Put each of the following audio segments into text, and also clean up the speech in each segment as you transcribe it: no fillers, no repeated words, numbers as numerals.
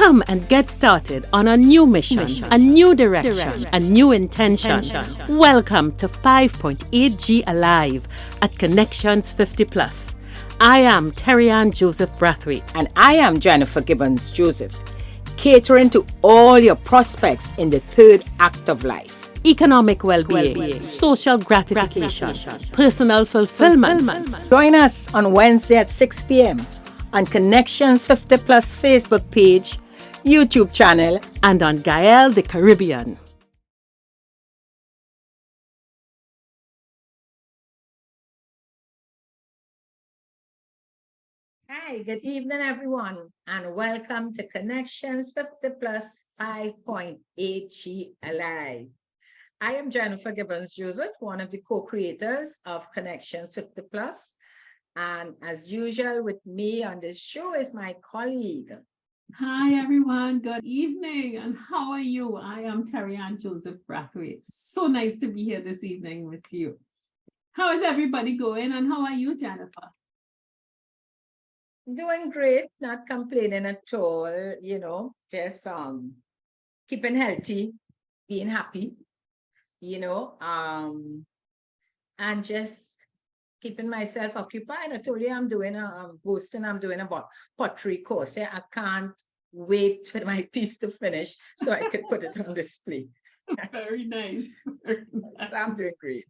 Come and get started on a new mission, a new direction, a new intention. Welcome to 5.8G Alive at Connections 50 Plus. I am Terry-Ann Joseph Brathwaite. And I am Jennifer Gibbons Joseph, catering to all your prospects in the third act of life. Economic well-being, social gratification, personal fulfillment. Join us on Wednesday at 6 p.m. on Connections 50 Plus Facebook page, YouTube channel, and on Gael the Caribbean. Hi, good evening, everyone, and welcome to Connections 50 Plus 5.8G Alive. I am Jennifer Gibbons Joseph, one of the co-creators of Connections 50 Plus. And as usual, with me on this show is my colleague. Hi, everyone. Good evening. And how are you? I am Terry-Ann Joseph Brathwaite. So nice to be here this evening with you. How is everybody going? And how are you, Jennifer? Doing great, not complaining at all, just keeping healthy, being happy, and just keeping myself occupied. I told you I'm doing a pottery course. I can't wait for my piece to finish so I could put it on display. Very nice. Very nice. So I'm doing great.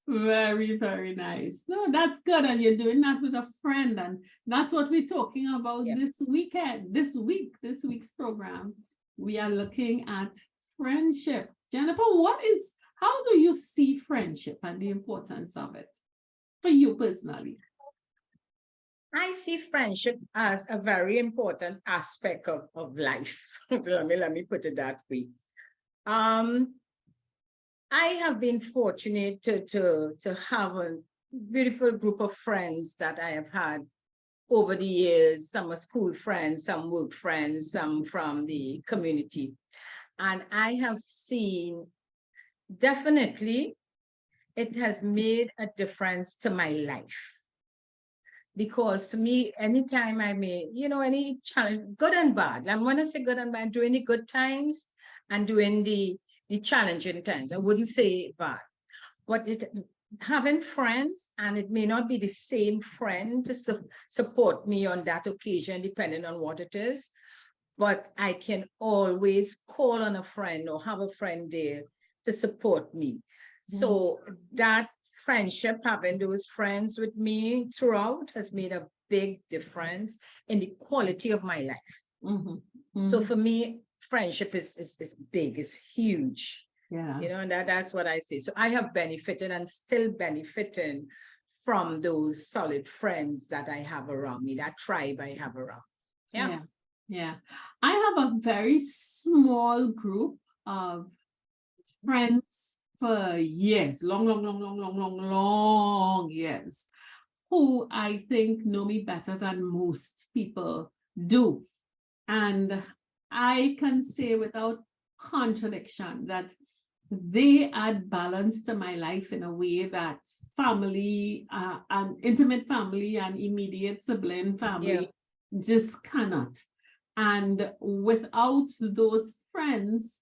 Very, very nice. No, that's good. And you're doing that with a friend. And that's what we're talking about this week's program. We are looking at friendship. Jennifer, how do you see friendship and the importance of it for you personally? I see friendship as a very important aspect of life. let me put it that way. I have been fortunate to have a beautiful group of friends that I have had over the years. Some are school friends, some work friends, some from the community. And I have seen definitely it has made a difference to my life. Because to me, anytime I may, any challenge, good and bad. And when I say good and bad, during the good times and during the challenging times. I wouldn't say bad, but having friends, and it may not be the same friend to support me on that occasion, depending on what it is, but I can always call on a friend or have a friend there to support me. Mm-hmm. So that friendship, having those friends with me throughout, has made a big difference in the quality of my life. Mm-hmm. Mm-hmm. So for me, friendship is big, is huge. Yeah. And that's what I see. So I have benefited and still benefiting from those solid friends that I have around me, that tribe I have around. Yeah. I have a very small group of friends for years, long years, who I think know me better than most people do. And I can say without contradiction that they add balance to my life in a way that family and intimate family and immediate sibling family just cannot. And without those friends,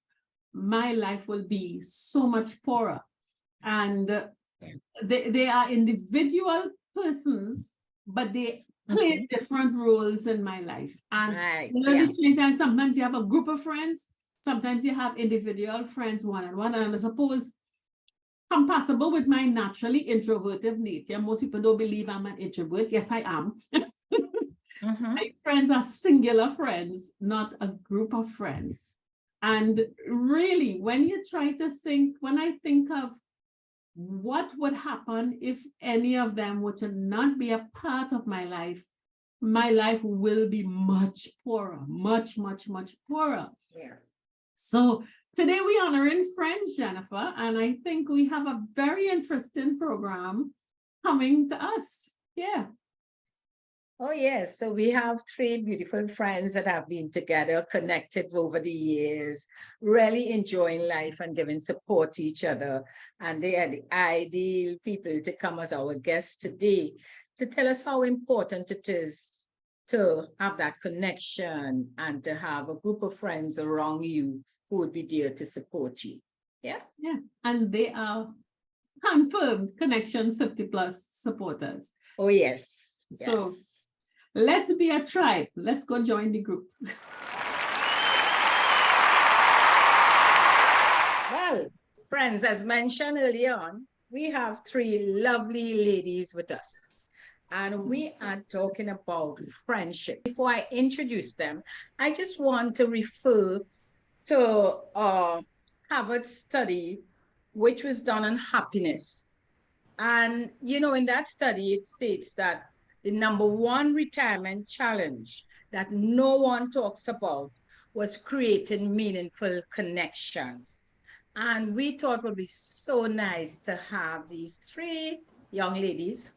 my life will be so much poorer. And they are individual persons, but they play different roles in my life. And sometimes you have a group of friends, sometimes you have individual friends one-on-one. And I suppose compatible with my naturally introverted nature. Most people don't believe I'm an introvert. Yes, I am. My friends are singular friends, not a group of friends. And really, when I think of what would happen if any of them were to not be a part of my life will be much poorer, much, much, much poorer. Yeah. So today we're honoring friends, Jennifer, and I think we have a very interesting program coming to us. Yeah. Oh, yes. So we have 3 beautiful friends that have been together, connected over the years, really enjoying life and giving support to each other. And they are the ideal people to come as our guests today to tell us how important it is to have that connection and to have a group of friends around you who would be there to support you. Yeah. Yeah. And they are confirmed Connections 50 plus supporters. Oh, yes. So Yes. let's be a tribe. Let's go join the group. Well, friends, as mentioned earlier on, we have three lovely ladies with us. And we are talking about friendship. Before I introduce them, I just want to refer to a Harvard study, which was done on happiness. And, in that study, it states that the number one retirement challenge that no one talks about was creating meaningful connections. And we thought it would be so nice to have these three young ladies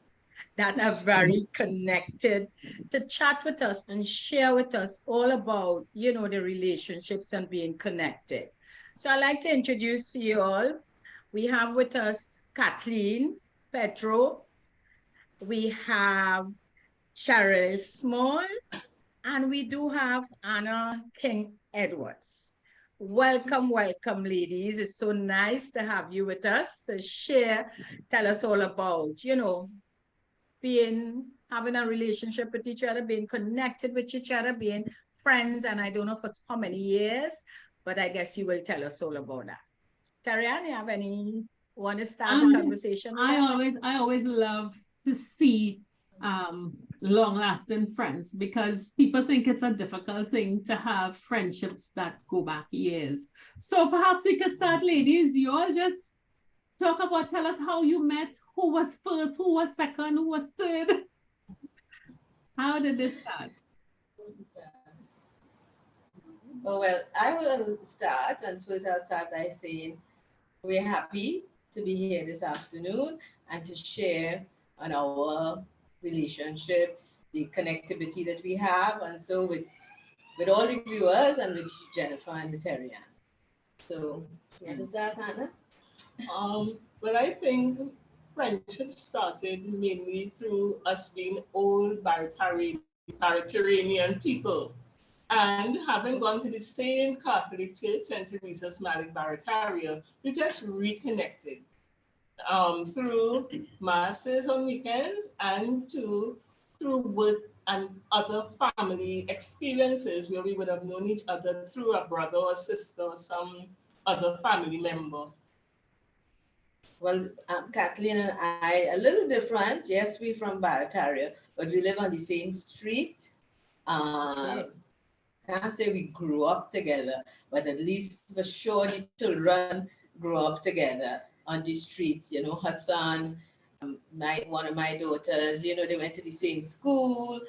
that are very connected to chat with us and share with us all about, the relationships and being connected. So I'd like to introduce you all. We have with us Kathleen, Petro. We have Cheryl Small, and we do have Anna King Edwards. Welcome, welcome, ladies. It's so nice to have you with us to share, tell us all about, having a relationship with each other, being connected with each other, being friends, and I don't know for how many years, but I guess you will tell us all about that. Tarian, you have any want to start the conversation? I always love to see long-lasting friends, because people think it's a difficult thing to have friendships that go back years. So perhaps we could start, ladies. You all just tell us how you met, who was first, who was second, who was third. How did this start? Oh, well, I will start, and first I'll start by saying we're happy to be here this afternoon and to share on our relationship, the connectivity that we have, and so with all the viewers and with Jennifer and with Ariane. So, you want to start, Hannah? Well, I think friendship started mainly through us being old Baratarean people. And having gone to the same Catholic church, St. Teresa's Malik Barataria, we just reconnected through masses on weekends and through work and other family experiences where we would have known each other through a brother or sister or some other family member. Well, Kathleen and I, a little different. Yes, we're from Barataria, but we live on the same street. Can't say we grew up together, but at least for sure the children grew up together on the street. Hassan, one of my daughters, they went to the same school,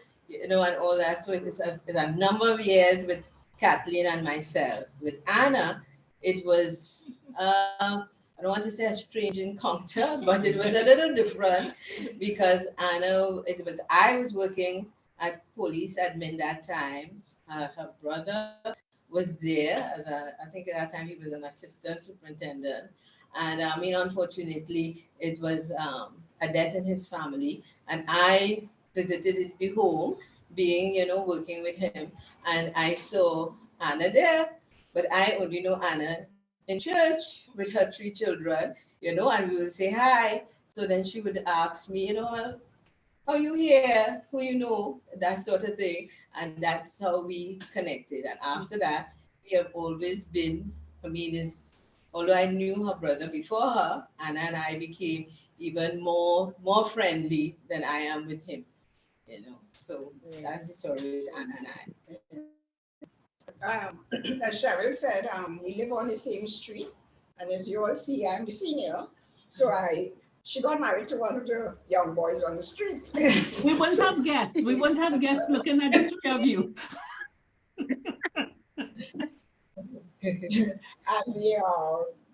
and all that. So it's a number of years with Kathleen and myself. With Anna, it was, I don't want to say a strange encounter, but it was a little different because I was working at police admin that time. Her brother was there I think at that time he was an assistant superintendent. And unfortunately, it was a death in his family. And I visited the home, working with him. And I saw Anna there, but I only know Anna in church with her three children, and we would say hi. So then she would ask me, well, how you here? Who you know? That sort of thing. And that's how we connected. And after that, we have always been, although I knew her brother before her, Anna and I became even more friendly than I am with him. So that's the story with Anna and I. As Cheryl said, we live on the same street, and as you all see, I'm the senior. So she got married to one of the young boys on the street. We wouldn't have guests. We wouldn't have guests looking at the three of you. And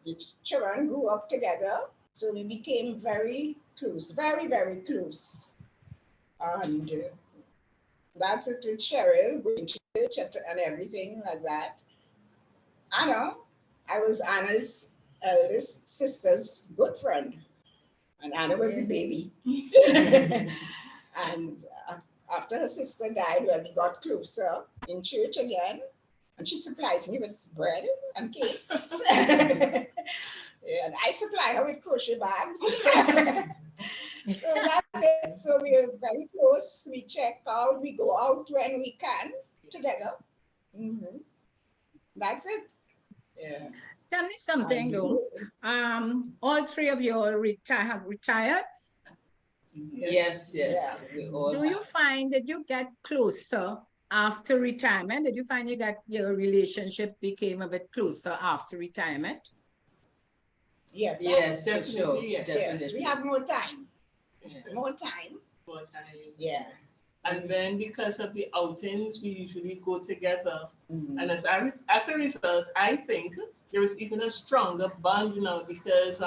the children grew up together, so we became very close, very, very close. And that's it with Cheryl, going to church and everything like that. Anna, I was Anna's eldest sister's good friend. And Anna was a baby. And after her sister died, well, we got closer in church again. And she supplies me with bread and cakes. Yeah, and I supply her with crochet bags. So that's it. So we're very close. We check out, we go out when we can together. That's it. Yeah. Tell me something though. All three of you have retired. Yes. Yeah. Do you find that you get closer after retirement? Did you find that your relationship became a bit closer after retirement? Yes. Yes, for Definitely, sure. yes. Definitely. Yes, we have more time. Yeah. More time. More time. Yeah. And then because of the outings, we usually go together. And as a result, I think there is even a stronger bond now because,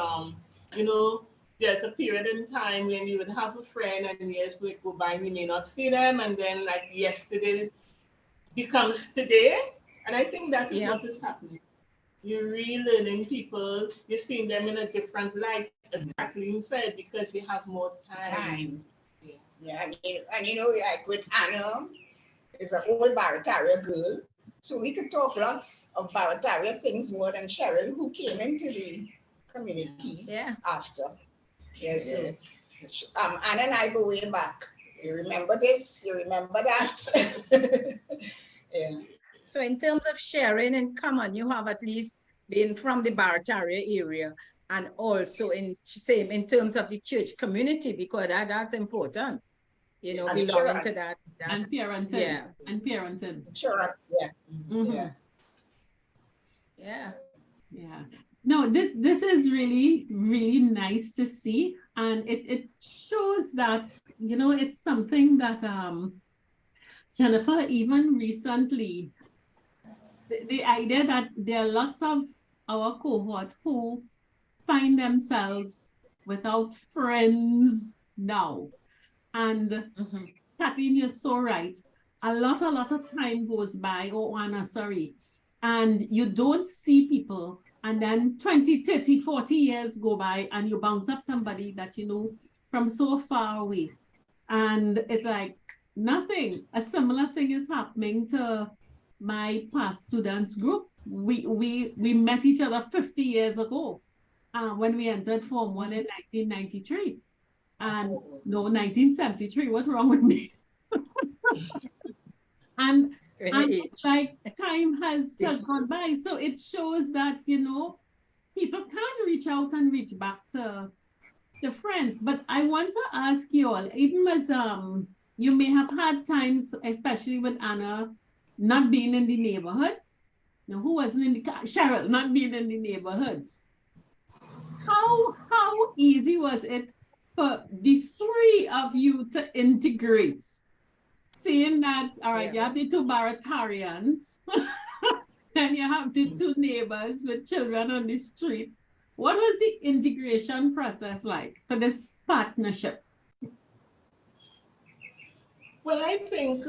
you know, there's a period in time when you would have a friend and years would go by and you may not see them. And then like yesterday becomes today. And I think that is what is happening. You're relearning people, you're seeing them in a different light, as Kathleen said, because you have more time. Yeah, and you know, like with Anna, is an old Barataria girl, so we could talk lots of Barataria things more than Cheryl, who came into the community after. Yes. So, Anna and I go way back. You remember this? You remember that? Yeah. So in terms of sharing in common, you have at least been from the Barataria area, and also in terms of the church community, because that's important. You know, And belonging to that. And parenting. Yeah. And parenting. Sure. Yeah. Mhm. Yeah. No, this is really, really nice to see. And it shows that, you know, it's something that Jennifer, even recently, the idea that there are lots of our cohort who find themselves without friends now. And Kathleen, you're so right. A lot of time goes by, Anna, sorry, and you don't see people. And then 20, 30, 40 years go by and you bounce up somebody that you know from so far away. And it's like nothing. A similar thing is happening to my past students group. We met each other 50 years ago when we entered Form 1 in 1993. And no, 1973, what's wrong with me? and it's like time has gone by. So it shows that, you know, people can reach out and reach back to friends. But I want to ask you all, even as you may have had times, especially with Anna, not being in the neighborhood. No, who wasn't in the Cheryl, not being in the neighborhood. How easy was it for the three of you to integrate? Seeing that, all right, you have the two Baratarians, then you have the two neighbors with children on the street. What was the integration process like for this partnership? Well, I think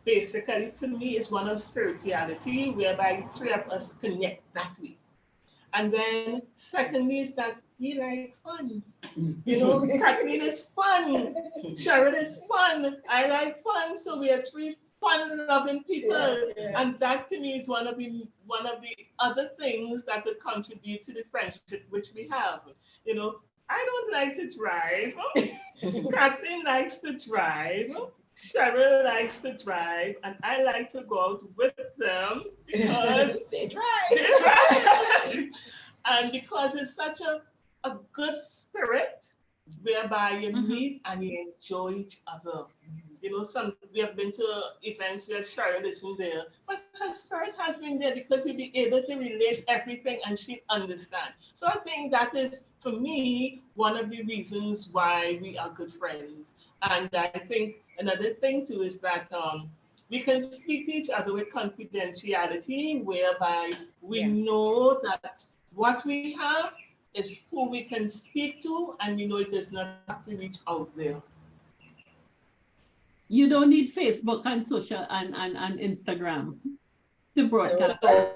basically for me it's one of spirituality whereby the three of us connect that way. And then secondly is that we like fun. You know, Kathleen is fun. Cheryl is fun. I like fun. So we are three fun-loving people. And that to me is one of the other things that would contribute to the friendship which we have. You know, I don't like to drive. Kathleen likes to drive. Cheryl likes to drive, and I like to go out with them because they drive. And because it's such a good spirit whereby you meet and you enjoy each other. You know, we have been to events where Cheryl isn't there, but her spirit has been there because you'll be able to relate everything and she understands. So I think that is, for me, one of the reasons why we are good friends. And I think another thing too is that we can speak to each other with confidentiality, whereby we know that what we have is who we can speak to, and you know it does not have to reach out there. You don't need Facebook and social and Instagram to broadcast. So,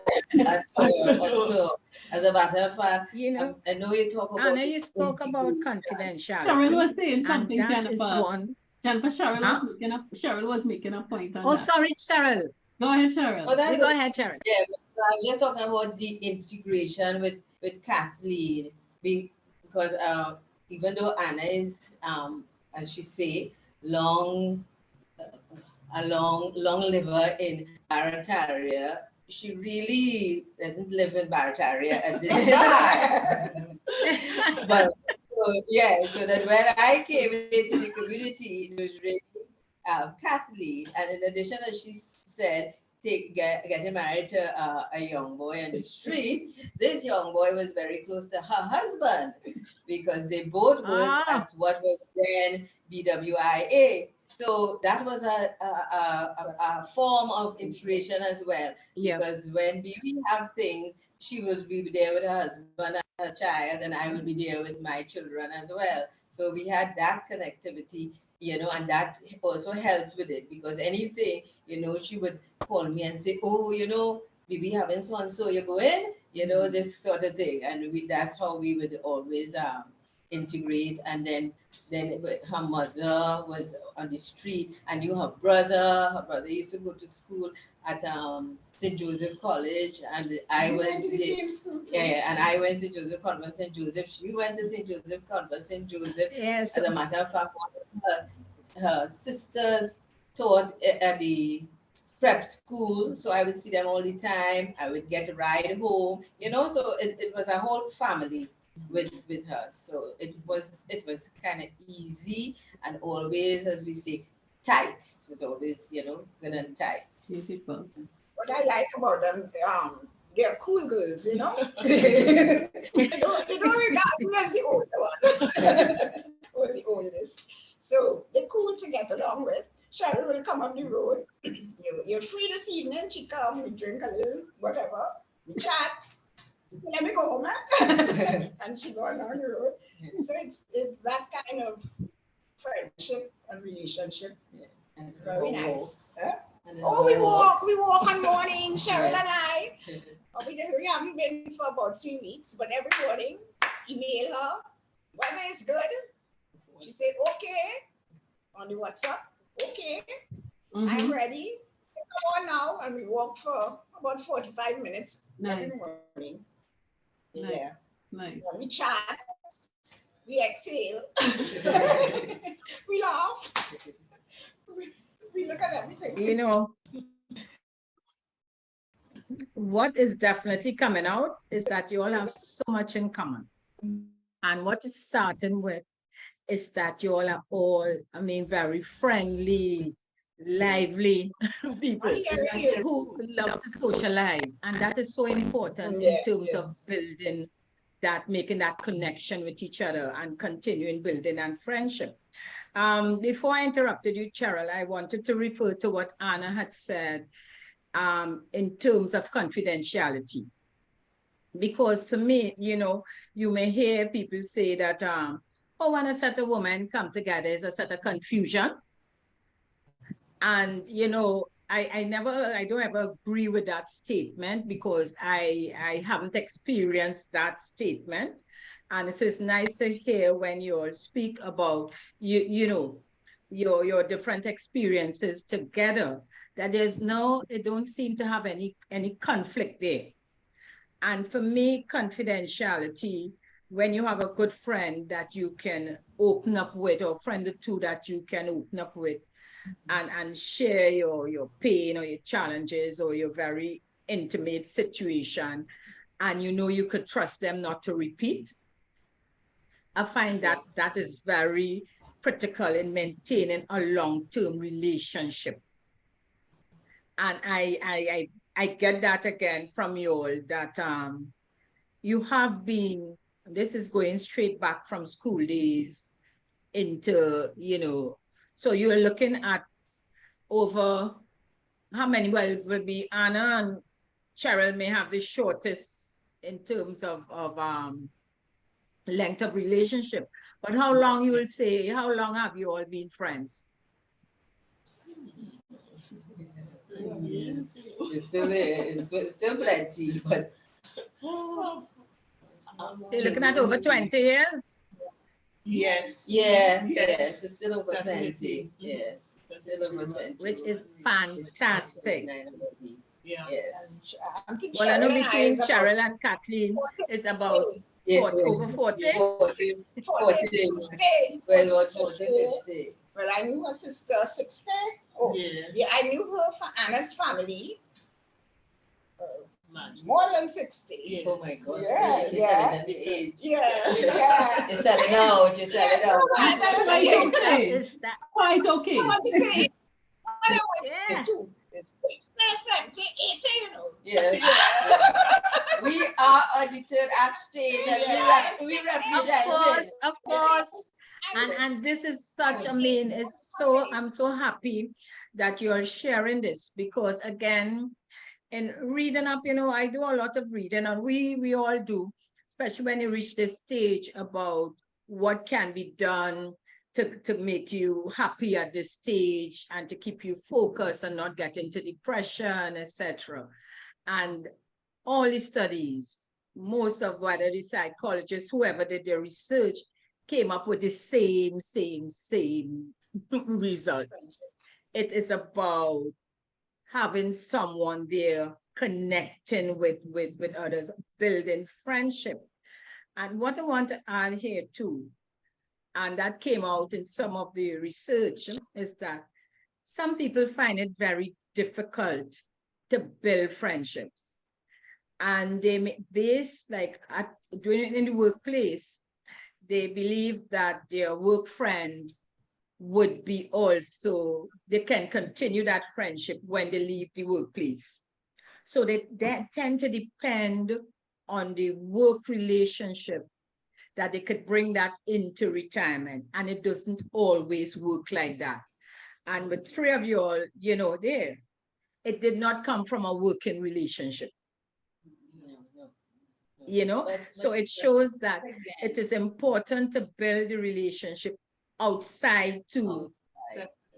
as a matter of fact, you know, I know you talk about. Anna, you spoke about confidentiality. Cheryl was saying something, and that Jennifer. is one Jennifer, Cheryl Huh? was making a point on Oh, that. sorry, Cheryl. Go ahead, Cheryl. Oh, that's You go ahead, Cheryl. Yeah, but I was just talking about the integration with Kathleen, because even though Anna is, as she say, long a long liver in Barataria, she really doesn't live in Barataria at this time. But so, yeah, so that when I came into the community, it was really Kathleen, and in addition, as she said, getting married to a young boy on the street. This young boy was very close to her husband because they both worked at what was then BWIA. So that was a form of integration as well. Yeah. Because when we have things, she will be there with her husband and her child, and I will be there with my children as well. So we had that connectivity, and that also helped with it, because anything, she would call me and say, oh, we be having so and so, you go in, this sort of thing. And that's how we would always integrate. And then her mother was on the street. I knew her brother used to go to school at St. Joseph College, and I was and I went to Joseph Convent St. Joseph. She went to St. Joseph Convent St. Joseph. Yes. As a matter of fact, one of her sisters taught at the prep school, so I would see them all the time. I would get a ride home, so it was a whole family with her. So it was kind of easy, and always, as we say, tight. It was always, good and tight. Beautiful. What I like about them, they're cool girls, they don't regard me as the older one or the oldest. So they're cool to get along with. Cheryl will come on the road. You're free this evening. She come, we drink a little, whatever. We chat. Let me go home, and she go on the road. So it's that kind of friendship and relationship. Yeah. Very nice. Huh? Oh, we walk on morning, Cheryl and I. We haven't been for about 3 weeks, but every morning, email her. Weather is good. She say, okay, on the WhatsApp, okay, I'm ready. Come on now, and we walk for about 45 minutes every morning. Yeah. Nice. And we chat, we exhale, we laugh, we look at everything. What is definitely coming out is that you all have so much in common. And what is starting with is that you all are very friendly, lively people who love to socialize. And that is so important in terms of building that, making that connection with each other and continuing building and friendship. Before I interrupted you, Cheryl, I wanted to refer to what Anna had said in terms of confidentiality. Because to me, you may hear people say that, when a set of women come together, is a set of confusion. And, I don't ever agree with that statement, because I haven't experienced that statement. And so it's nice to hear when you all speak about, your different experiences together, that it don't seem to have any conflict there. And for me, confidentiality, when you have a good friend that you can open up with, or friend or two that you can open up with, and share your pain or your challenges or your very intimate situation, and you could trust them not to repeat. I find that is very critical in maintaining a long-term relationship. And I get that again from you all, that you have been, this is going straight back from school days into, so you're looking at over how many, well, it will be Anna and Cheryl may have the shortest in terms of length of relationship. But how long have you all been friends? It's still plenty, but You're looking at over 20 years? Yes. Yeah, Yes, yes, it's still over definitely. 20. Yes, it's still over 20. Which is fantastic. Yeah. Yes. I think Well, I know Cheryl and I between is about Cheryl and Kathleen 40 is about Yeah, over 40. 40, 40. 50. Well, what 40, 50. Well, I knew her sister 60. Oh, Yeah. yeah, I knew her for Anna's family Imagine. more than 60. Yes. Oh my God. Yeah, You're yeah. telling them the age. Yeah, yeah. You're selling out, you're selling out. Quite That okay. is that. Quite okay. I want to say, I want to say Yeah. too. It's 60, 70, 80, you know. Yes. yes. We are audited at stage and we Of represent course, it. of course. And this is such, I mean, I'm so happy that you're sharing this, because again, in reading up, I do a lot of reading, and we all do, especially when you reach this stage about what can be done to make you happy at this stage and to keep you focused and not get into depression, etc. And all the studies, most of whether the psychologists, whoever did their research, came up with the same results. It is about having someone there, connecting with others, building friendship. And what I want to add here too, and that came out in some of the research, is that some people find it very difficult to build friendships. And they base, like doing it in the workplace, they believe that their work friends would be also, they can continue that friendship when they leave the workplace. So they tend to depend on the work relationship, that they could bring that into retirement. And it doesn't always work like that. And with three of you all, there, it did not come from a working relationship. So it shows that it is important to build a relationship outside to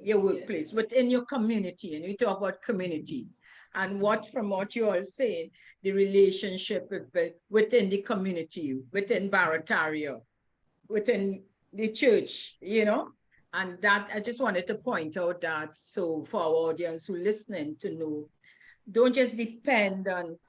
your workplace, within your community. And we talk about community, and from what you all say, the relationship within the community, within Barataria, within the church, and that I just wanted to point out that, so for our audience who listening to know, don't just depend on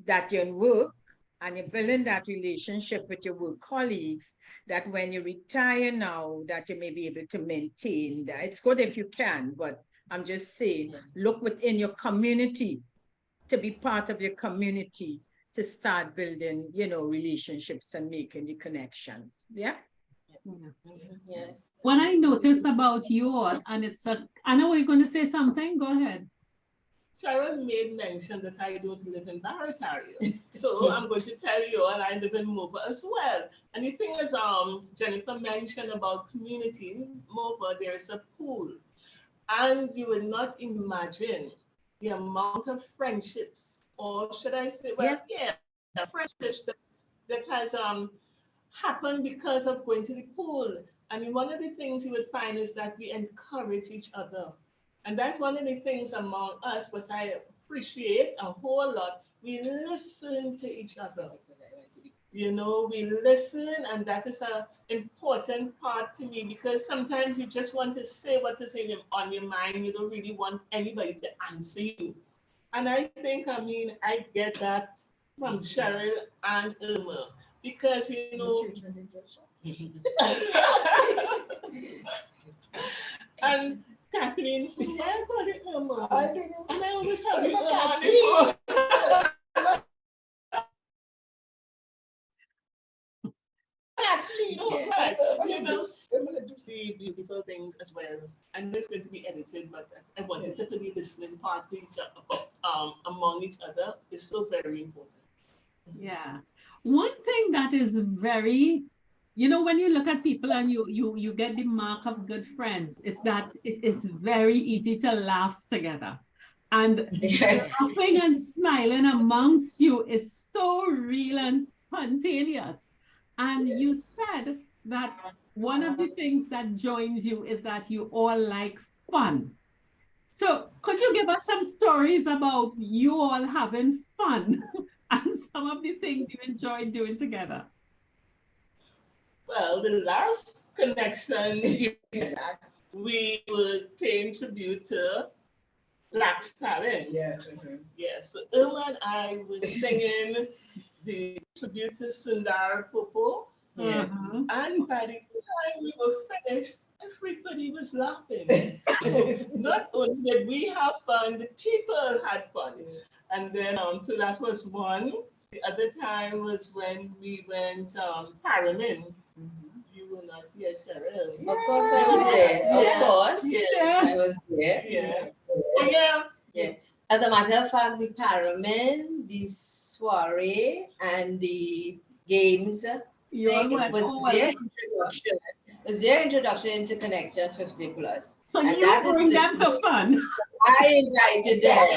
that you're in work and you're building that relationship with your work colleagues, that when you retire now, that you may be able to maintain that. It's good if you can, but I'm just saying, look within your community, to be part of your community, to start building, relationships and making the connections. Yeah. Yes. What I noticed about you all, and I know you're going to say something, go ahead. Cheryl made mention that I don't live in Barataria. So I'm going to tell you, and I live in Mova as well. And the thing is, Jennifer mentioned about community. In Mova, there is a pool. And you will not imagine the amount of friendships, or should I say, friendships that has happened because of going to the pool. And one of the things you would find is that we encourage each other. And that's one of the things among us, what I appreciate a whole lot. We listen to each other. We listen, and that is an important part to me, because sometimes you just want to say what is on your mind. You don't really want anybody to answer you. And I think, I get that from Cheryl and Irma, because, and Kathleen, why I call it Irma? I don't know. And I always have it on see beautiful things as well. And it's going to be edited, but I wanted to put the listening parties among each other. Is so very important. Yeah. One thing that is very, when you look at people and you get the mark of good friends, it's that it is very easy to laugh together. And laughing and smiling amongst you is so real and spontaneous. And you said that one of the things that joins you is that you all like fun. So could you give us some stories about you all having fun and some of the things you enjoyed doing together? Well, the last connection, we were paying tribute to Black talent. Yes. Yeah, so Irma and I was singing the tribute to Sundar Popo. Yes. And by the time we were finished, everybody was laughing. So not only did we have fun, the people had fun. And then, so that was one. The other time was when we went Paramin. You were not here, Cheryl. Of course I was there. Yeah. Of course. Yeah. I was there. Yeah. Yeah. Yeah. As a matter of fact, the Paramin, the soiree, and the games, it was their introduction. It was their introduction into Connection 50 Plus. So And you that is bring the them to fun. I invited them.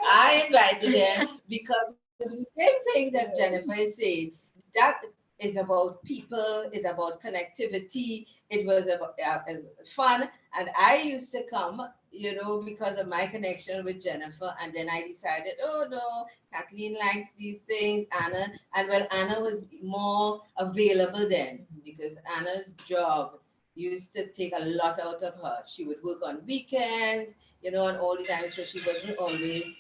I invited them because it's the same thing that Jennifer is saying. That is about people, it's about connectivity. It was about fun. And I used to come, you know, because of my connection with Jennifer. And then I decided, oh no, Kathleen likes these things, Anna. And well, Anna was more available then because Anna's job used to take a lot out of her. She would work on weekends, you know, and all the time. So she wasn't always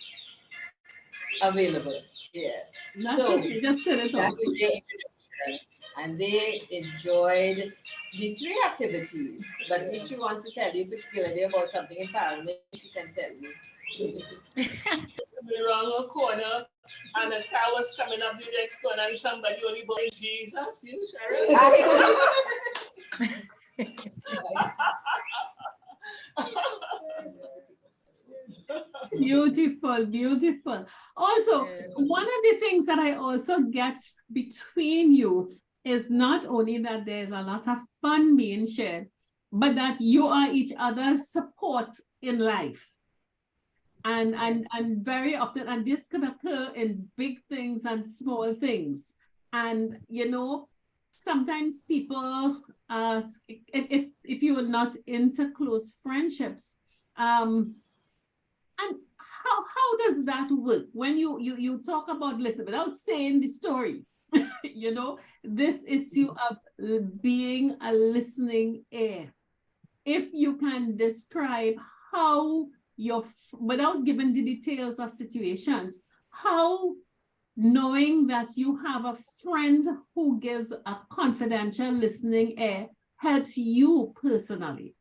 available. Yeah. That's okay. Just tell it That off. was their introduction. And they enjoyed the three activities. But if she wants to tell you particularly about something in Parliament, she can tell you. We wrong a corner and a car was coming up the next corner and somebody only bought Jesus, you, Cheryl? Beautiful, beautiful. Also, one of the things that I also get between you is not only that there's a lot of fun being shared, but that you are each other's support in life. And very often, and this can occur in big things and small things. And, you know, sometimes people, if you are not into close friendships, and how does that work when you talk about listen without saying the story? You know, this issue of being a listening ear. If you can describe how without giving the details of situations, how knowing that you have a friend who gives a confidential listening ear helps you personally.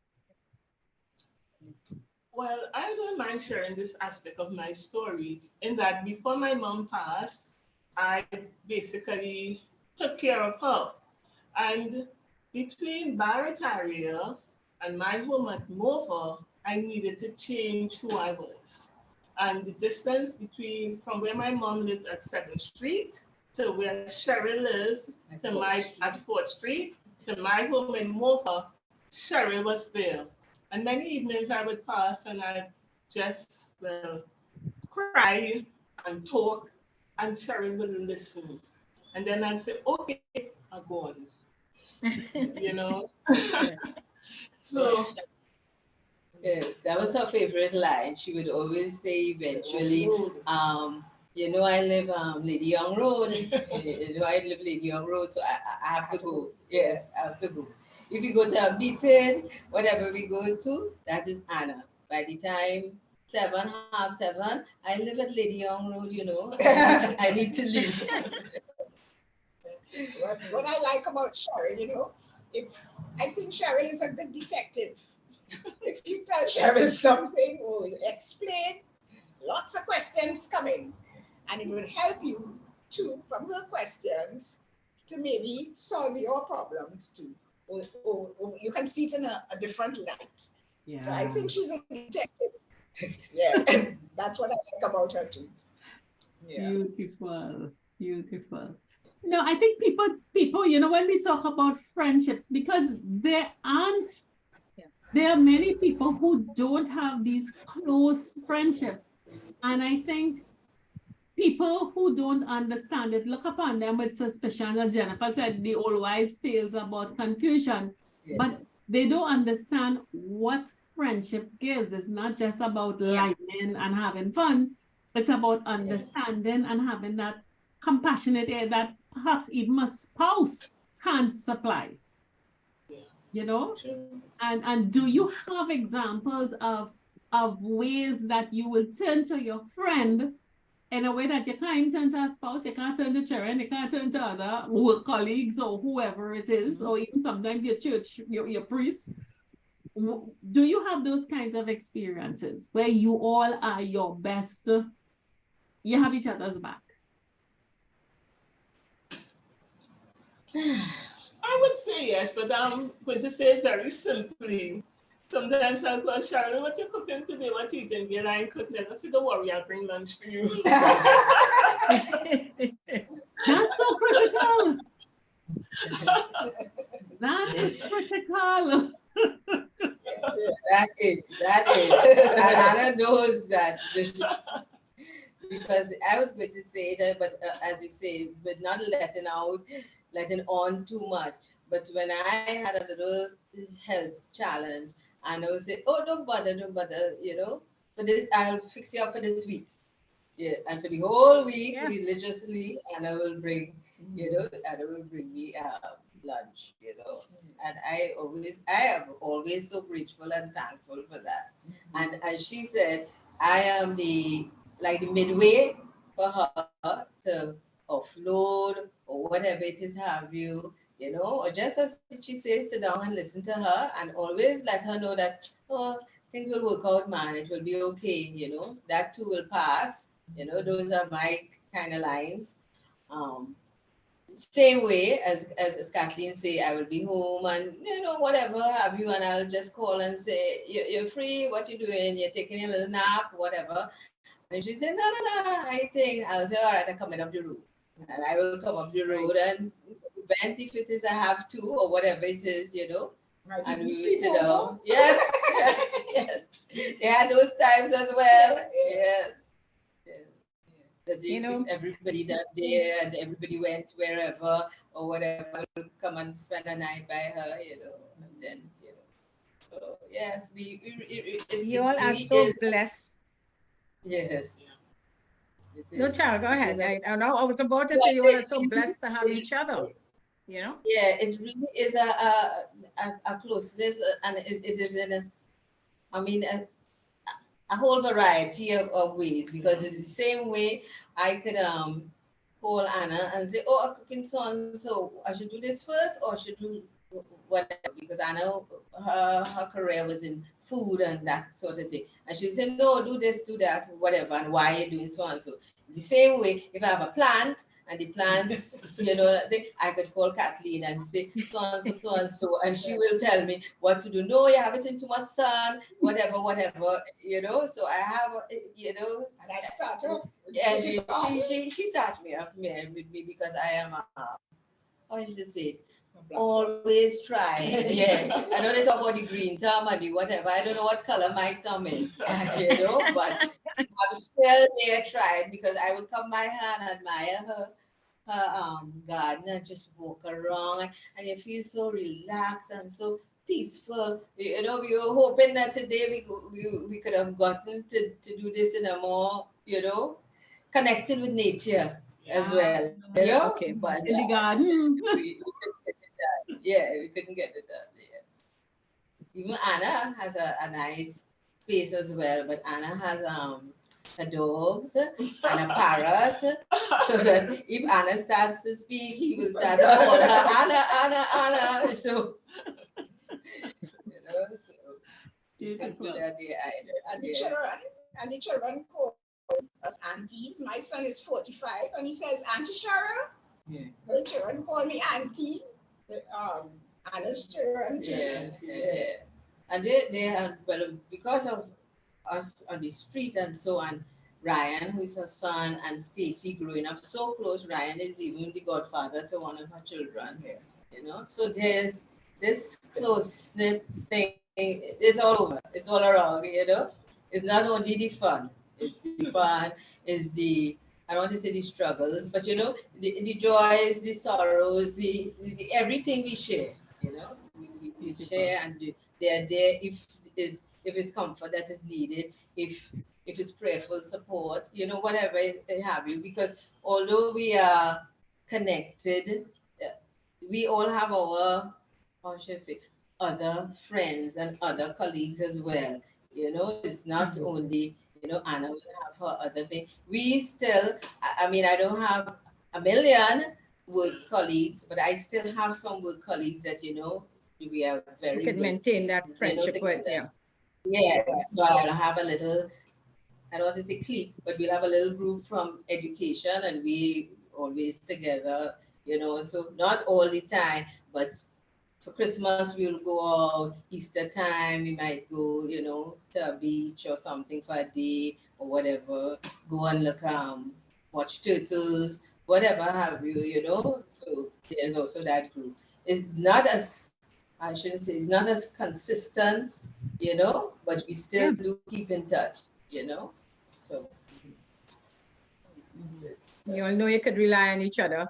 Well, I don't mind sharing this aspect of my story in that before my mom passed, I basically took care of her. And between Barataria and my home at Mova, I needed to change who I was. And the distance from where my mom lived at 7th Street to where Cheryl lives at 4th Street to my home in Mova, Cheryl was there. And many evenings I would pass and I'd just cry and talk, and Cheryl would listen. And then I'd say, okay, I'm going. You know? So. Yes, that was her favorite line. She would always say eventually, you know, I live Lady Young Road. You know, I live Lady Young Road, so I have to go. Yes, I have to go. If you go to a meeting, whatever we go to, that is Anna. By the time 7, half 7, I live at Lady Young Road, you know. I need to leave. What I like about Cheryl, you know, I think Cheryl is a good detective. If you tell Cheryl something or explain, lots of questions coming, and it will help you to, from her questions, to maybe solve your problems too. Or you can see it in a different light. Yeah. So I think she's a detective. Yeah, that's what I like about her too. Yeah. Beautiful, beautiful. No, I think people, you know, when we talk about friendships, because there are many people who don't have these close friendships. And I think people who don't understand it look upon them with suspicion, as Jennifer said, the old wives' tales about confusion. Yeah. But they don't understand what friendship gives. It's not just about lightning and having fun. It's about understanding and having that compassionate air that perhaps even a spouse can't supply. you know? True. And do you have examples of ways that you will turn to your friend in a way that you can't turn to a spouse, you can't turn to children, you can't turn to other work colleagues or whoever it is, or even sometimes your church, your priest? Do you have those kinds of experiences where you all are your best, you have each other's back? I would say yes, but I'm going to say it very simply. Sometimes I'll go, Cheryl, what you cooking today? What you eating? Yeah, I ain't cooking. I say, don't worry, I'll bring lunch for you. That's so critical. That is critical. That is. And Anna knows that. Because I was going to say that, but as you say, but not letting on too much. But when I had a little health challenge, and I would say, oh, don't bother, you know, for this, I'll fix you up for this week. Yeah, and for the whole week, Yeah. religiously, and I will bring, you know, and I will bring me lunch, you know. And I am always so grateful and thankful for that. And as she said, I am the midway for her to offload or whatever it is have you know, or just as she says, sit down and listen to her and always let her know that, oh, things will work out, man, it will be okay, you know, that too will pass. You know, those are my kind of lines. Um, Same way as Kathleen say, I will be home and you know whatever have you, and I'll just call and say you're free. What you doing? You're taking a little nap, whatever. And she said no. I think I'll say all right. I'm coming up the road, and I will come up the road and vent if it is I have to or whatever it is, you know. Right, And we you will sleep sit over? down. Yes, yes. They had those times as well. Yes. Yes. That You know, if everybody that day and everybody went wherever or whatever, will come and spend a night by her, you know, and then, you know. So yes, you it all are really so is. blessed. Yes, it No, is. Cheryl, go It ahead. is. I know I was about to So say I you all say, are so blessed to have each other, it, you know? yeah, it really is a closeness, and it is in I mean, a whole variety of ways because it's the same way I could call Anna and say, oh, I'm cooking so and so. I should do this first or I should do whatever because Anna, her career was in food and that sort of thing. And she said, no, do this, do that, whatever, and why you're doing so and so. The same way, if I have a plant and the plants, you know, I could call Kathleen and say so and so, and she will tell me what to do. No, you have it in too much sun, whatever, you know. So I have, you know, And I started. and she started me up with me because I am how should I say it? Always try. Yeah. I know they talk about the green thumb and the whatever. I don't know what color my thumb is, you know, but I'm still there trying because I would come my hand and admire her garden and just walk around and you feel so relaxed and so peaceful. You know, we were hoping that today we could have gotten to do this in a more, you know, connected with nature as well. You Yeah, know, okay. but In the garden. we couldn't get it done. Yeah, we couldn't get it done. Yes. Even Anna has a nice space as well, but Anna has a dogs and a parrot. So that if Anna starts to speak, he will start to call her Anna. So you know, so we can do Beautiful. that there either. And the Yes. children call us aunties. My son is 45 and he says, Auntie Cheryl. Yeah. The children call me auntie. Anna's children. Yeah. And they have, well, because of us on the street and so on, Ryan, who is her son, and Stacy growing up so close. Ryan is even the godfather to one of her children. Yeah. You know, so there's this close knit thing. It's all over. It's all around. You know, it's not only the fun. It's the fun. It's the I don't want to say the struggles, but you know, the joys, the sorrows, the everything we share. You know, we share and they're there if it's comfort that is needed, if it's prayerful support, you know, whatever it have you. Because although we are connected, we all have our, how should I say, other friends and other colleagues as well. You know, it's not only, you know, Anna will have her other thing. We still, I mean, I don't have a million work colleagues, but I still have some work colleagues that, you know, we are You very could good, maintain that you know, friendship with, together. yeah. Yeah, so I'll have a little, I don't want to say clique, but we'll have a little group from education and we always together, you know, so not all the time, but for Christmas we'll go out, Easter time we might go, you know, to a beach or something for a day or whatever, go and look, watch turtles, whatever have you, you know. So there's also that group. It's not as, I shouldn't say, it's not as consistent, you know, but we still do keep in touch, you know. So You all know you could rely on each other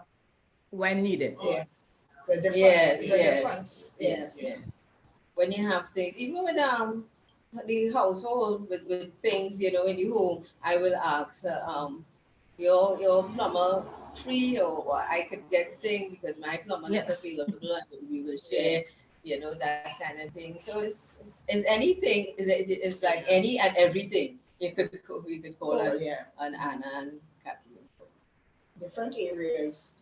when needed. Yes. The difference. Yes, the yes, difference. Yes. yeah. When you have things, even with the household with things, you know, in the home, I will ask your plumber free or I could get thing because my plumber not available and we will share, you know, that kind of thing. So it's anything, it's like any and everything. We could call Oh, us yeah. on Anna and Kathleen. Different areas.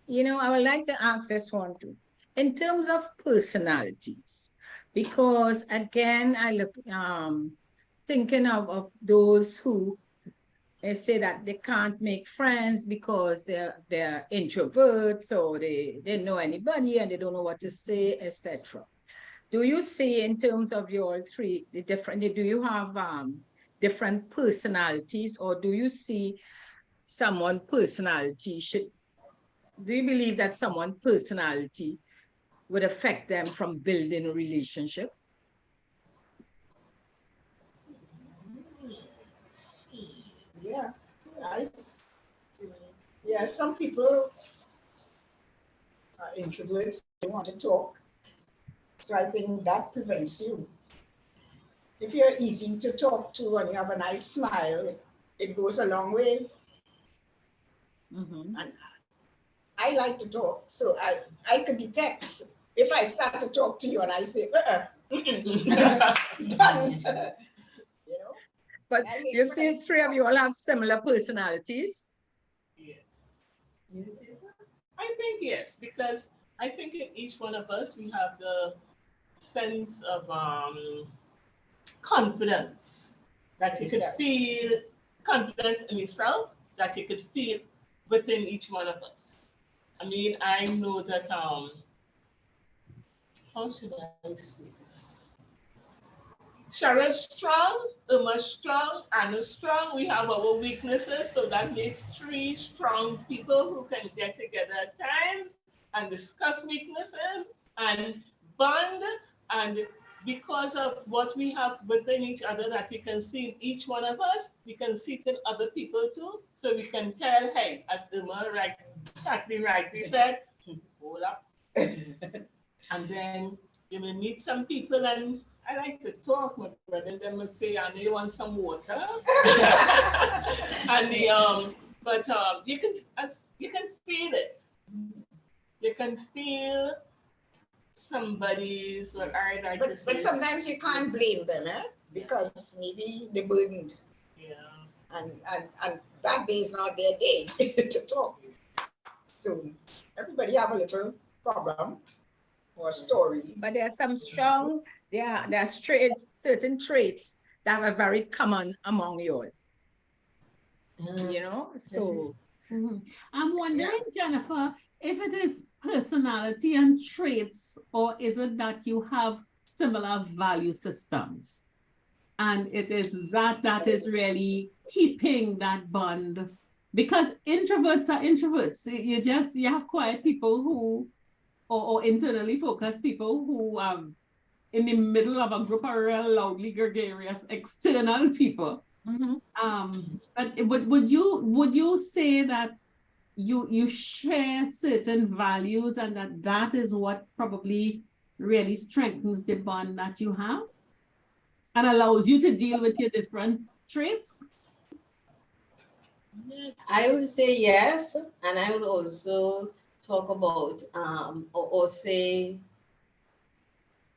You know, I would like to ask this one too. In terms of personalities, because again, I look thinking of those who they say that they can't make friends because they're introverts or they didn't know anybody and they don't know what to say, etc. Do you see in terms of your three the different? Do you have different personalities, or do you see someone personality should? Do you believe that someone personality would affect them from building relationships? Yeah. Yeah, some people are introverts, they want to talk. So I think that prevents you. If you're easy to talk to and you have a nice smile, it goes a long way. And I like to talk, so I could detect if I start to talk to you and I say, done. You know? But you feel three of you all have similar personalities? Yes. I think yes, because I think in each one of us we have the sense of confidence that you could feel, confidence in yourself that you could feel within each one of us. I mean, I know that how should I say this? Cheryl's strong, Irma's strong, Anna's strong. We have our weaknesses, so that makes three strong people who can get together at times and discuss weaknesses and bond. And because of what we have within each other that we can see in each one of us, we can see it in other people too. So we can tell, hey, as Irma Kathleen rightly said, hold up. And then you may meet some people and I like to talk, my brother. They must say, "I you want some water." And you can feel it. You can feel somebody's what I like to say. But sometimes you can't blame them, because maybe they burdened. Yeah. And that day is not their day to talk. So everybody have a little problem or story. But there are some strong, there are certain traits that are very common among you all. You know, so. I'm wondering, Jennifer, if it is personality and traits, or is it that you have similar value systems? And it is that is really keeping that bond. Because introverts are introverts. You have quiet people who, or internally focused people who in the middle of a group are real loudly gregarious external people. But would you say that you share certain values and that is what probably really strengthens the bond that you have and allows you to deal with your different traits? I would say yes, and I would also talk about or say,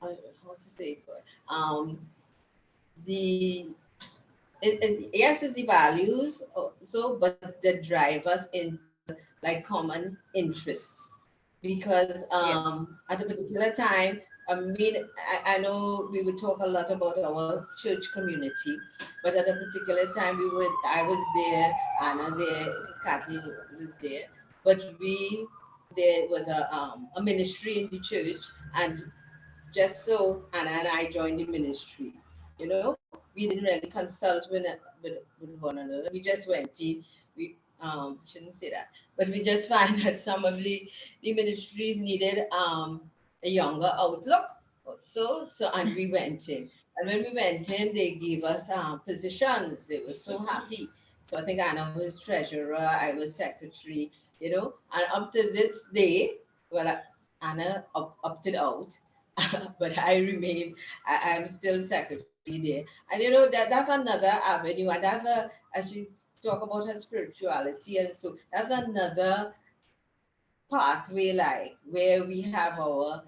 how to say it, the yes, it's the values also, but the drive us in like common interests. Because at a particular time, I mean, I know we would talk a lot about our church community, but at a particular time I was there, Anna there, Kathleen was there, but there was a ministry in the church, and just so Anna and I joined the ministry, you know, we didn't really consult with one another. We just went in. We shouldn't say that, but we just find that some of the ministries needed a younger outlook. And we went in. And when we went in, they gave us positions. They were so happy. So I think Anna was treasurer, I was secretary, you know, and up to this day, well, Anna opted out, but I remain, I'm still secretary there. And you know, that's another avenue, and as she talk about her spirituality, and so that's another pathway, like where we have our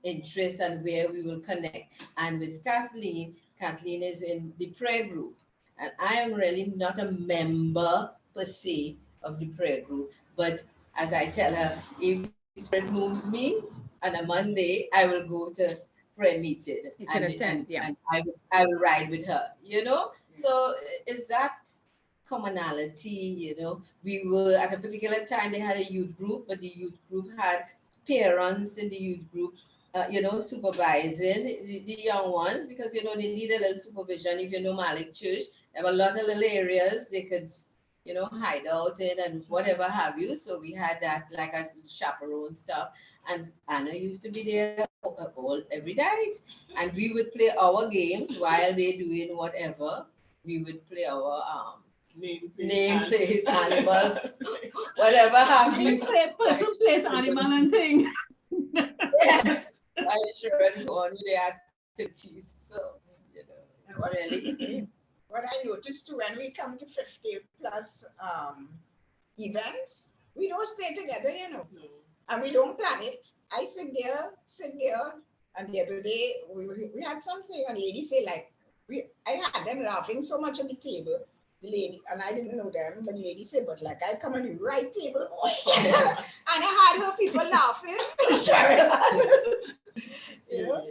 interests and where we will connect. And with Kathleen is in the prayer group, and I am really not a member per se of the prayer group, but as I tell her, if the Spirit moves me on a Monday, I will go to prayer meeting. You can attend, yeah. And I will ride with her, you know. So is that commonality, you know? We were at a particular time, they had a youth group, but the youth group had parents in the youth group, you know, supervising the young ones, because, you know, they need a little supervision. If you know Malik Church, they have a lot of little areas they could, you know, hide out in and whatever have you. So we had that, like a chaperone stuff. And Anna used to be there every night. And we would play our games while they doing whatever. We would play our name, place, animal, whatever have you. Person, place, animal, and thing. Yes, I'm sure and go on with the activities. So, you know, it's really. What I noticed too, when we come to 50 plus events, we don't stay together, you know, and we don't plan it. I sit there, and the other day we had something, and the lady say like, I had them laughing so much at the table. The lady, and I didn't know them, but the lady said, but like I come on the right table, and I had her people laughing. You know?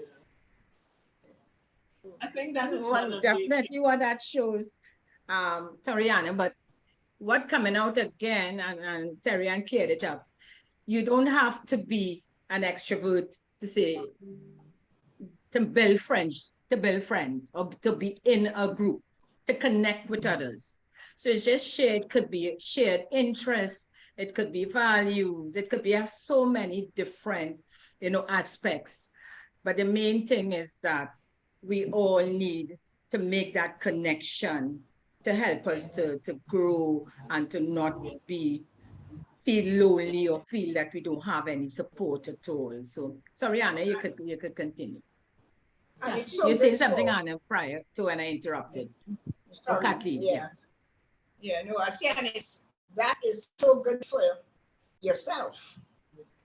I think that is Well, definitely what that shows, Toriana, but what coming out again, and Terian cleared it up, you don't have to be an extrovert to say, to build friends, or to be in a group, to connect with others. So it's just shared, could be shared interests, it could be values, it could be have so many different, you know, aspects. But the main thing is that we all need to make that connection to help us to grow and to not feel lonely or feel that we don't have any support at all. So sorry, Anna, you could continue. And it's so You good saying something, for- Anna, prior to when I interrupted. Sorry, Kathleen, yeah. No, I see, and that is so good for yourself,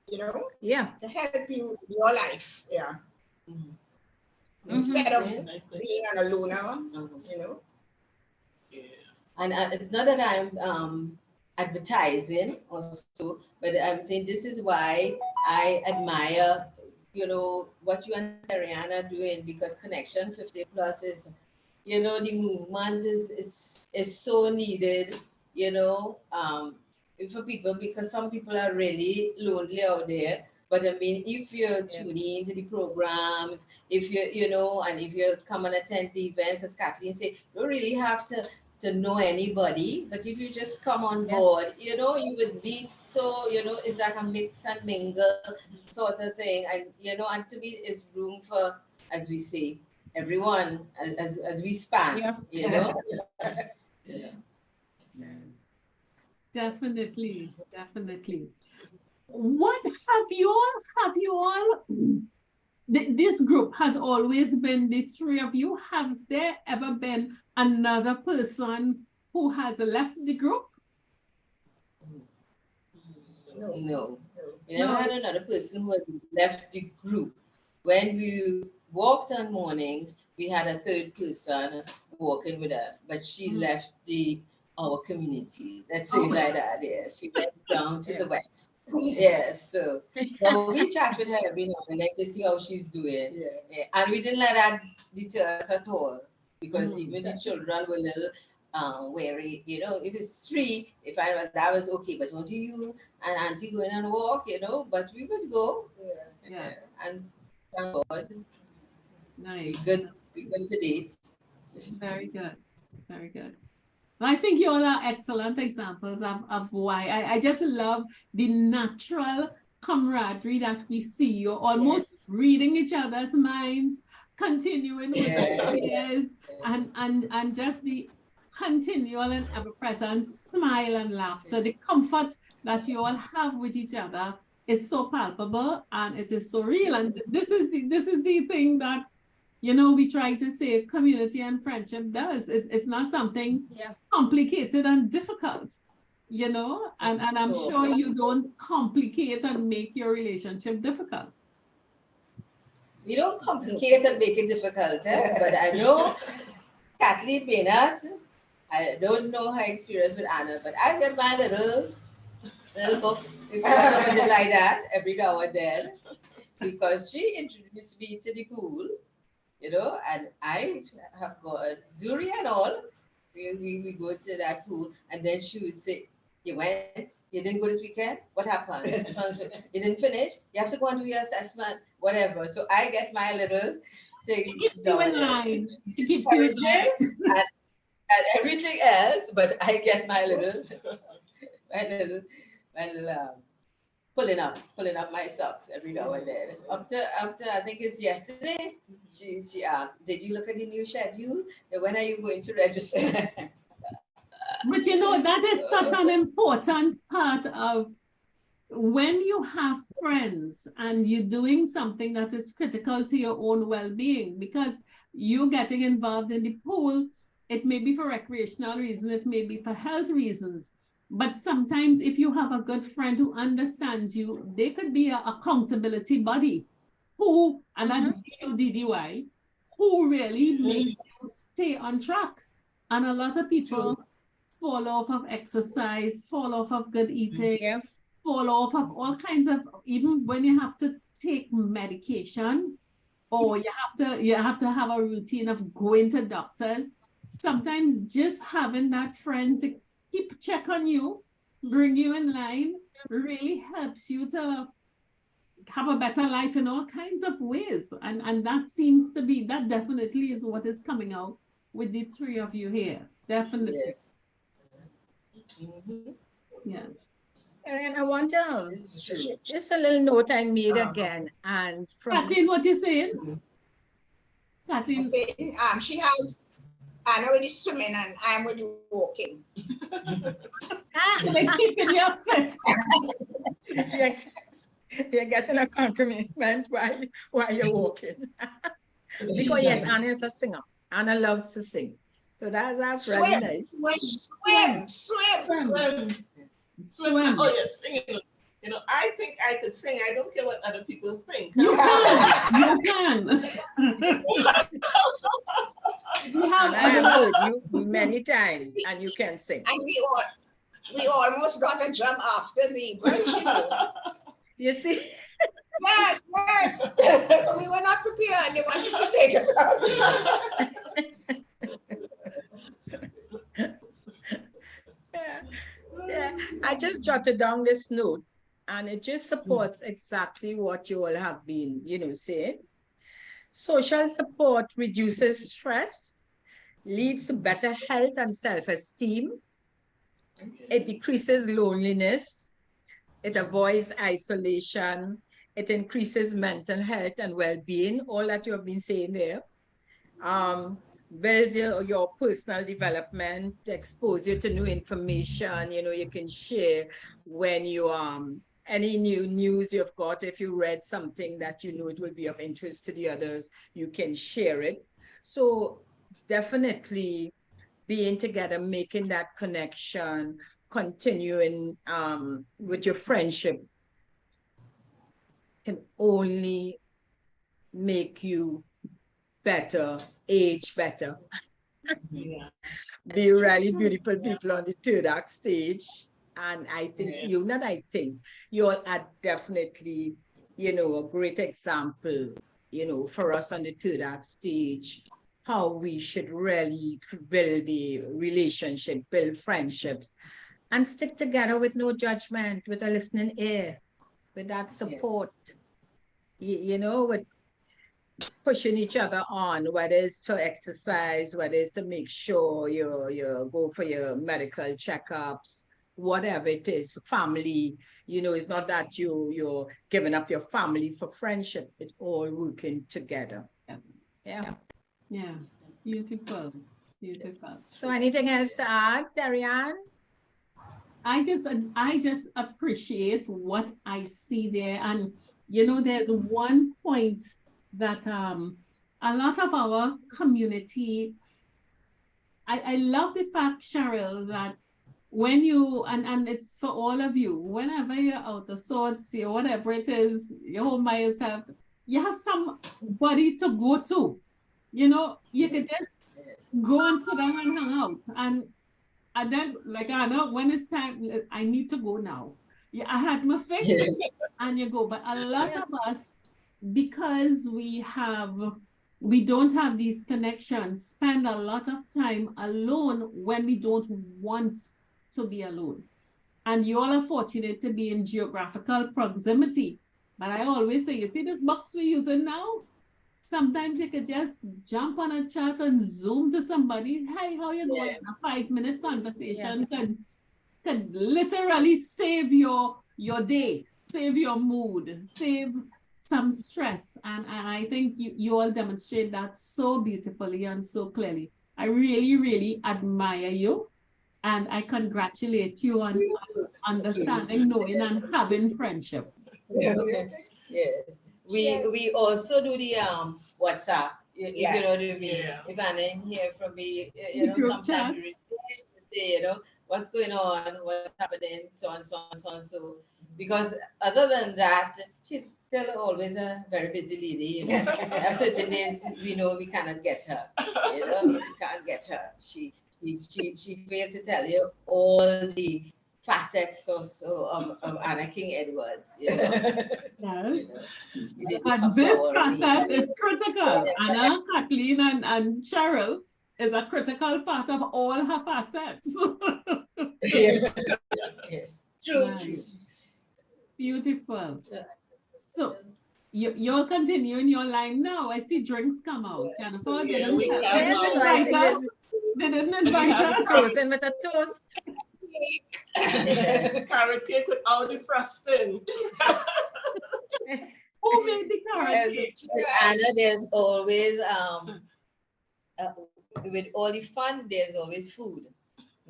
you know, Yeah. to help you in your life, yeah. Instead of being an loner, you know. And it's not that I'm advertising also, but I'm saying this is why I admire, you know, what you and Ariana are doing, because Connection 50 Plus is, you know, the movement is so needed, you know, for people, because some people are really lonely out there. But I mean, if you're tuning into the programs, if you know, and if you come and attend the events, as Kathleen said, you don't really have to know anybody. But if you just come on board, you know, you would meet. So, you know, it's like a mix and mingle sort of thing. And, you know, and to me, it's room for, as we say, everyone as we span, you know. Definitely. What have you all, this group has always been the three of you. Has there ever been another person who has left the group? No. We never had another person who has left the group. When we walked on mornings, we had a third person walking with us, but she left our community. Let's say it like that. Yeah, she went down to the west. Yes, so but we chat with her every now and then to see how she's doing. Yeah. And we didn't let that deter us at all, because even the children were a little wary. You know, if it's free, if I that was okay, but only you and auntie going on a walk, you know, but we would go. Yeah. And thank God, Nice. we good to date. Very good. Very good. I think you all are excellent examples of why I just love the natural camaraderie that we see. You're almost reading each other's minds, continuing with ideas, and just the continual and ever-present smile and laughter, the comfort that you all have with each other is so palpable and it is so real. And this is the thing that, you know, we try to say community and friendship does. It's not something complicated and difficult, you know, and I'm sure you don't complicate and make your relationship difficult. We don't complicate and make it difficult, but I know Kathleen may not. I don't know her experience with Anna, but I get my little buff, if you want to put it like that, every now and then, because she introduced me to the pool. You know, and I have got Zuri and all. We go to that pool, and then she would say, "You went? You didn't go this weekend? What happened? You didn't finish? You have to go and do your assessment, whatever." So I get my little thing. She keeps you in line. She keeps you in line. And everything else, but I get my little pulling up my socks every now and then. Up to I think it's yesterday, she asked, "Did you look at the new schedule? When are you going to register?" But you know, that is such an important part of when you have friends and you're doing something that is critical to your own well-being, because you getting involved in the pool, it may be for recreational reasons, it may be for health reasons. But sometimes if you have a good friend who understands you, they could be an accountability buddy who, and that's DDY, who really makes you stay on track. And a lot of people fall off of exercise, fall off of good eating, fall off of all kinds of, even when you have to take medication, or you have to have a routine of going to doctors. Sometimes just having that friend to keep check on you, bring you in line, really helps you to have a better life in all kinds of ways. And that seems to be, that definitely is what is coming out with the three of you here. Definitely. Yes. Yes. And I want just a little note I made again. And from Kathleen, what you saying? Kathleen. Saying, she has Anna with the swimming and I'm with the walking. So they're keeping you fit. You're getting a compliment while you're walking. Because yes, Anna is a singer. Anna loves to sing. So that's really nice. Swim. Oh yes, singing. You know, I think I could sing. I don't care what other people think. You can. I have heard you many times, and you can sing. And we almost got a jump after the brunch. You see? Yes. We were not prepared. They wanted to take us out. Yeah, I just jotted down this note, and it just supports exactly what you all have been, saying. Social support reduces stress, leads to better health and self-esteem. It decreases loneliness. It avoids isolation. It increases mental health and well-being, all that you have been saying there. Builds your personal development, expose you to new information, you can share when you, any new news you've got, if you read something that it will be of interest to the others, you can share it. So definitely being together, making that connection, continuing with your friendship can only make you better, age better. Yeah. Be really beautiful people on the third act stage. And I think you all are definitely, a great example, for us on the third act stage, how we should really build the relationship, build friendships, and stick together with no judgment, with a listening ear, with that support, with pushing each other on, whether it's to exercise, whether it's to make sure you go for your medical checkups, whatever it is, family, it's not that you're giving up your family for friendship, it's all working together. Yeah. Yeah. Beautiful. Beautiful. So anything else to add, Darianne? I just appreciate what I see there. And there's one point that a lot of our community, I love the fact, Cheryl, that when you, and it's for all of you, whenever you're out of sorts, or whatever it is, you're home by yourself, you have somebody to go to. You can just go and sit down and hang out. And then, like, Anna, when it's time, I need to go now. Yeah, I had my fix, and you go. But a lot of us, because we don't have these connections, spend a lot of time alone when we don't want to be alone. And you all are fortunate to be in geographical proximity. But I always say, you see this box we're using now? Sometimes you could just jump on a chat and Zoom to somebody. Hey, how you doing? A 5-minute conversation could literally save your day, save your mood, save some stress. And I think you all demonstrate that so beautifully and so clearly. I really, really admire you. And I congratulate you on understanding, knowing, and having friendship. Yeah. We also do the WhatsApp. If you know what I mean. Yeah. If I didn't hear from me, sometimes you say, what's going on, what's happening, so on, so on, so on, so. Because other than that, she's still always a very busy lady. There are certain days we know we cannot get her. We can't get her. She failed to tell you all the facets also of Anna King Edwards. Yes. And this facet is critical. Anna, Kathleen, and Cheryl is a critical part of all her facets. Yes. True. Nice. Beautiful. So you'll continue in your line now. I see drinks come out. Jennifer, they didn't invite us. Frozen with a toast. Carrot cake without the frosting. Who made the carrot cake? Anna, there's always with all the fun, there's always food.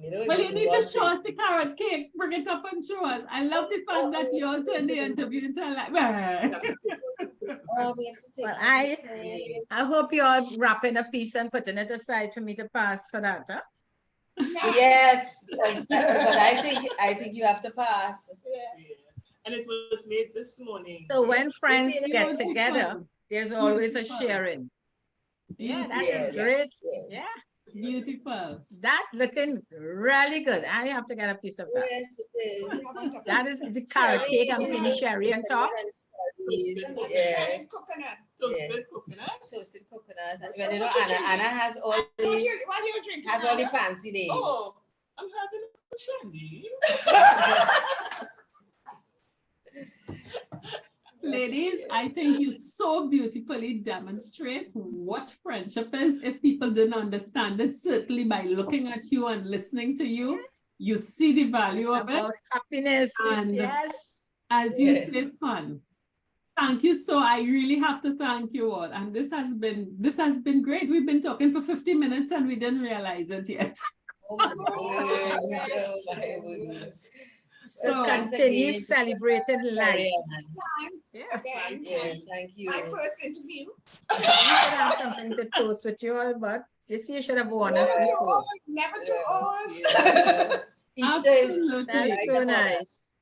Well, you need to show us the carrot cake. Bring it up and show us. I love the fact that you all turned the interview into like. Well, I hope you're wrapping a piece and putting it aside for me to pass for that, huh? Yes, but I think you have to pass. Yeah. And it was made this morning. So when friends get together, there's always a sharing. Yeah, that is great. Yeah. Beautiful. That looking really good. I have to get a piece of that. Yes, it is. That is the carrot cake. I'm seeing the sherry on top. Yeah. Coconut. Toasted coconut. Toasted coconut. Well, Anna has all the fancy names. Oh, I'm having a shandy. Ladies, I think you so beautifully demonstrate what friendship is. If people didn't understand it, certainly by looking at you and listening to you, you see the value of it. Happiness. And yes. As you say, fun. Thank you. So I really have to thank you all. And this has been great. We've been talking for 50 minutes and we didn't realize it yet. Oh my goodness. So continue celebrating life. Yeah. Yes, thank you. My first interview. I should have something to toast with you all, but You see, you should have warned Never us too before. old, never too old. Easter is Absolutely. That's right so upon us. nice.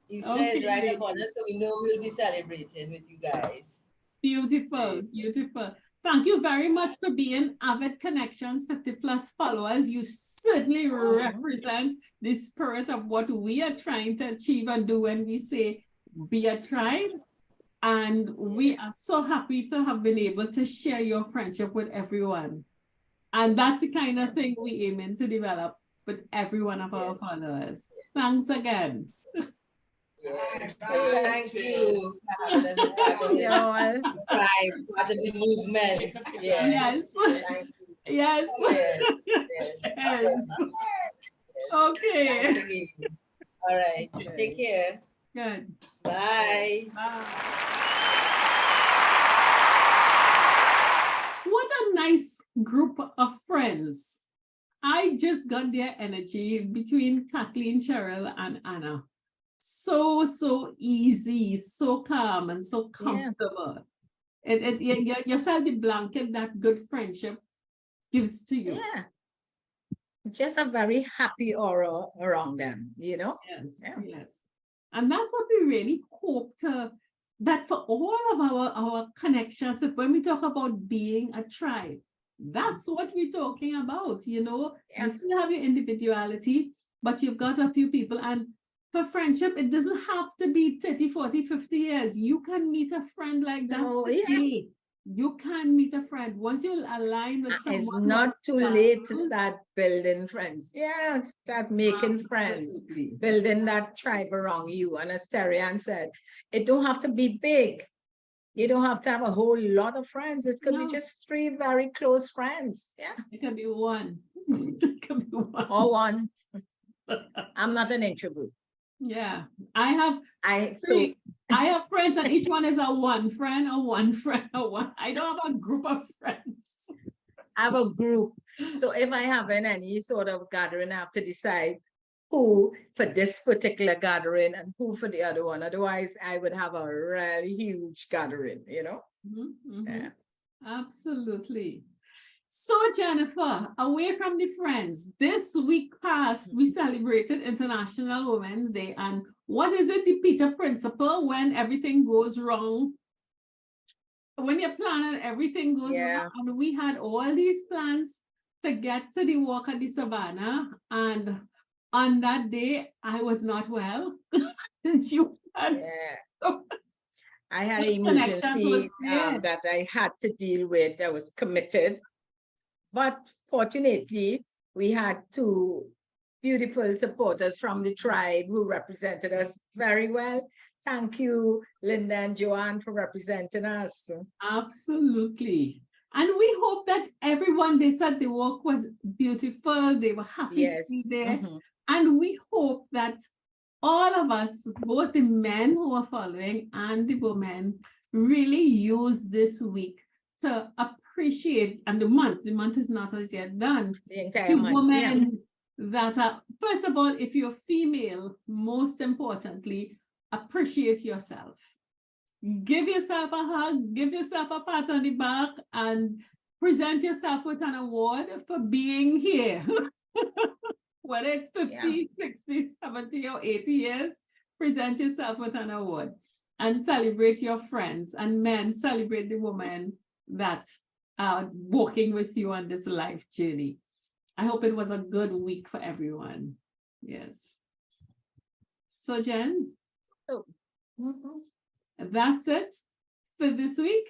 Easter Okay, is right ladies. upon us, so we know we'll be celebrating with you guys. Beautiful, beautiful. Thank you very much for being avid Connections 50 plus followers. You certainly represent the spirit of what we are trying to achieve and do when we say be a tribe. And we are so happy to have been able to share your friendship with everyone. And that's the kind of thing we aiming to develop with every one of our Yes. followers. Thanks again. Yes. Bye. Thank you for having us as part of the Y'all. tribe, part of the movement. Yes. Yes. Thank you. Yes. Yes. Yes. Yes. Yes. Okay. Thanks again. All right. Take care. Good. Bye. Bye. What a nice group of friends. I just got their energy between Kathleen, Cheryl, and Anna. So easy, so calm, and so comfortable. You felt the blanket that good friendship gives to you. Yeah. Just a very happy aura around them, you know? Yes, Yeah. yes. And that's what we really hope to, that for all of our connections, when we talk about being a tribe, that's what we're talking about, you know? Yeah. You still have your individuality, but you've got a few people. And for friendship, it doesn't have to be 30, 40, 50 years. You can meet a friend like that No, yeah. today. You can meet a friend. Once you align with someone. It's who not has too late to values, start building friends. Yeah, start making friends, absolutely. building that tribe around you. And as Terian said, it don't have to be big. You don't have to have a whole lot of friends. It could No. be just 3 very close friends. Yeah, It can be one. It can be one. or one. I'm not an introvert. Yeah. I have So three. I have friends, and each one is a one friend, a one friend, a one. I don't have a group of friends. I have a group. So if I have any sort of gathering, I have to decide who for this particular gathering and who for the other one. Otherwise, I would have a really huge gathering, you know? Mhm, mhm. Yeah. Absolutely. So, Jennifer, away from the friends, this week past, we celebrated International Women's Day. And what is it, the Peter Principle, when everything goes wrong? When you're planning, everything goes Yeah. wrong. And we had all these plans to get to the walk at the savannah. And on that day, I was not well. And you had Yeah. I had Good an connections emergency was there. that I had to deal with. I was committed. But fortunately, we had 2 beautiful supporters from the tribe who represented us very well. Thank you, Linda and Joanne, for representing us. Absolutely. And we hope that everyone, they said the walk was beautiful. They were happy Yes. to be there. Mhm. And we hope that all of us, both the men who are following and the women, really use this week to appreciate, and the month is not as yet done, The entire the month. Yeah. women that are, first of all, if you're female, most importantly, appreciate yourself. Give yourself a hug, give yourself a pat on the back, and present yourself with an award for being here. Whether it's 50, 60, 70, or 80 years, present yourself with an award and celebrate your friends. And men, celebrate the women that are walking with you on this life journey. I hope it was a good week for everyone. Yes. So, Jen, Mhm. that's it for this week.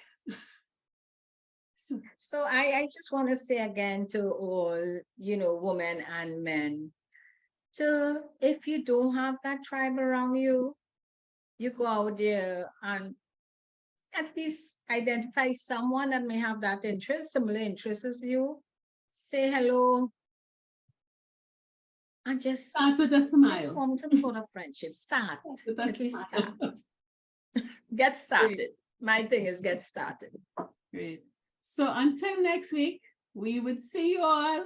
So I just want to say again to all, women and men, if you don't have that tribe around you, you go out there and at least identify someone that may have that interest, similar interests as you, say hello, and just Start with a smile. form some sort of friendship. Start, With a at least smile. start. Get started. My thing is get started. Great. So until next week, we would see you all.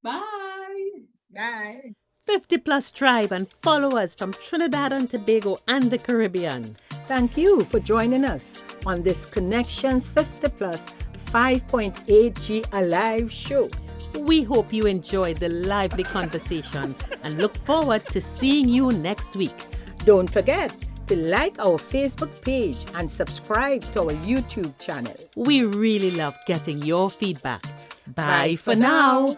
Bye. Bye. 50 Plus Tribe and followers from Trinidad and Tobago and the Caribbean. Thank you for joining us on this Connections 50 Plus 5.8G Alive show. We hope you enjoyed the lively conversation and look forward to seeing you next week. Don't forget to like our Facebook page and subscribe to our YouTube channel. We really love getting your feedback. Bye for now.